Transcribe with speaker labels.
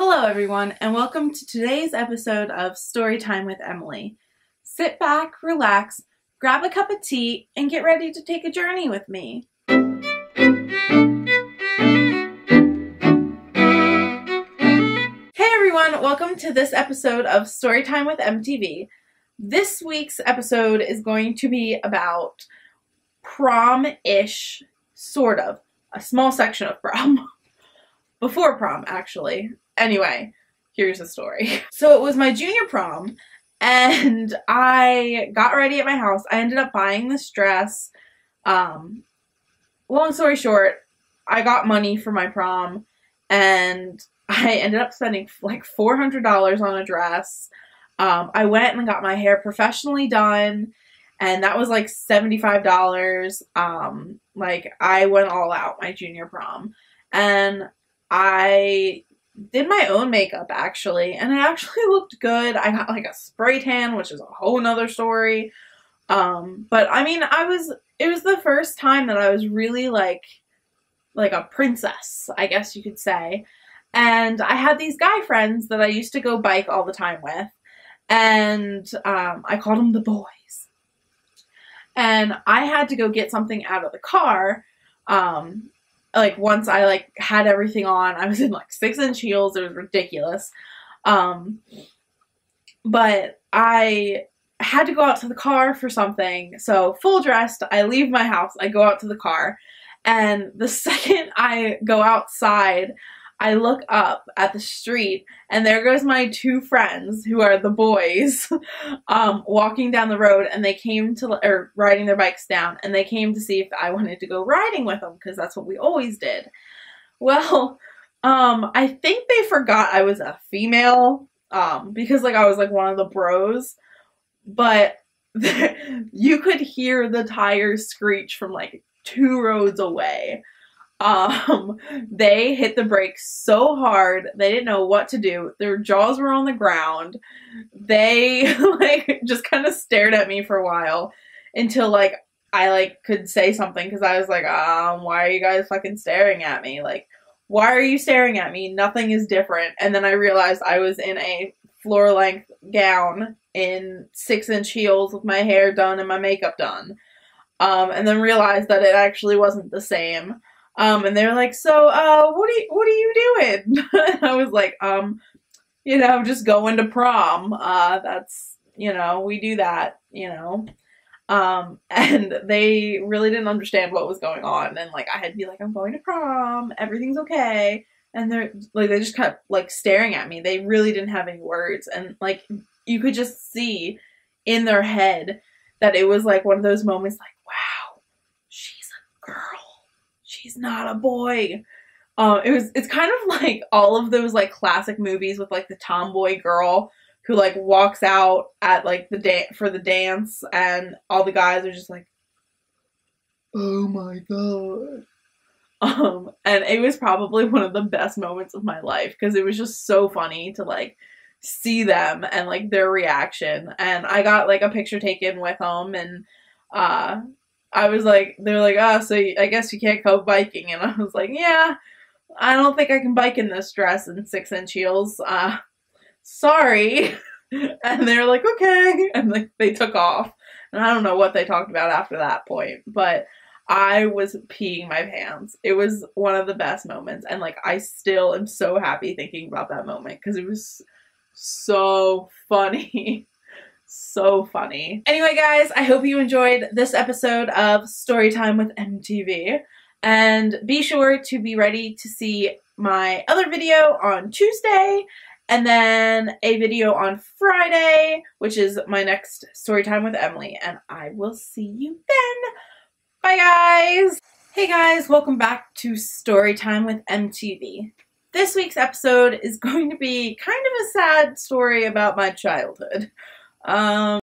Speaker 1: Hello everyone, and welcome to today's episode of Storytime with Emily. Sit back, relax, grab a cup of tea, and get ready to take a journey with me. Hey everyone, welcome to this episode of Storytime with MTV. This week's episode is going to be about prom-ish, sort of. A small section of prom. Before prom, actually. Anyway, here's the story. So it was my junior prom, and I got ready at my house. I ended up buying this dress. Long story short, I got money for my prom, and I ended up spending like $400 on a dress. I went and got my hair professionally done, and that was like $75. Like, I went all out my junior prom, and I did my own makeup, actually, and it actually looked good. I got like a spray tan, which is a whole nother story. But I mean, it was the first time that I was really like a princess, I guess you could say. And I had these guy friends that I used to go bike all the time with, and I called them the boys. And I had to go get something out of the car. Like, once I, like, had everything on, I was in, like, 6-inch heels. It was ridiculous. But I had to go out to the car for something. So, full dressed, I leave my house. I go out to the car. And the second I go outside, I look up at the street, and there goes my two friends, who are the boys, walking down the road, and they came to, or riding their bikes down, and they came to see if I wanted to go riding with them, because that's what we always did. Well, I think they forgot I was a female, because, like, I was, like, one of the bros, but you could hear the tires screech from, like, 2 roads away. They hit the brakes so hard, they didn't know what to do. Their jaws were on the ground. They, like, just kind of stared at me for a while until, like, I, like, could say something, because I was like, why are you guys fucking staring at me? Like, why are you staring at me? Nothing is different. And then I realized I was in a floor-length gown in 6-inch heels with my hair done and my makeup done. And then realized that it actually wasn't the same. And they're like, so, what are you doing? And I was like, you know, just going to prom. That's, you know, we do that, you know. And they really didn't understand what was going on. And, like, I had to be like, I'm going to prom. Everything's okay. And they're, like, they just kept, like, staring at me. They really didn't have any words. And, like, you could just see in their head that it was, like, one of those moments, like, wow, she's a girl. She's not a boy. It's kind of like all of those, like, classic movies with, like, the tomboy girl who, like, walks out at, like, for the dance, and all the guys are just like, oh my god. And it was probably one of the best moments of my life, because it was just so funny to, like, see them and, like, their reaction. And I got, like, a picture taken with them, and I was like, they're like, oh, so I guess you can't go biking. And I was like, yeah, I don't think I can bike in this dress in 6-inch heels. Sorry. And they're like, okay. And, like, they took off. And I don't know what they talked about after that point, but I was peeing my pants. It was one of the best moments. And, like, I still am so happy thinking about that moment, because it was so funny. So funny. Anyway, guys, I hope you enjoyed this episode of Storytime with MTV. And be sure to be ready to see my other video on Tuesday, and then a video on Friday, which is my next Storytime with Emily. And I will see you then. Bye, guys! Hey, guys, welcome back to Storytime with MTV. This week's episode is going to be kind of a sad story about my childhood.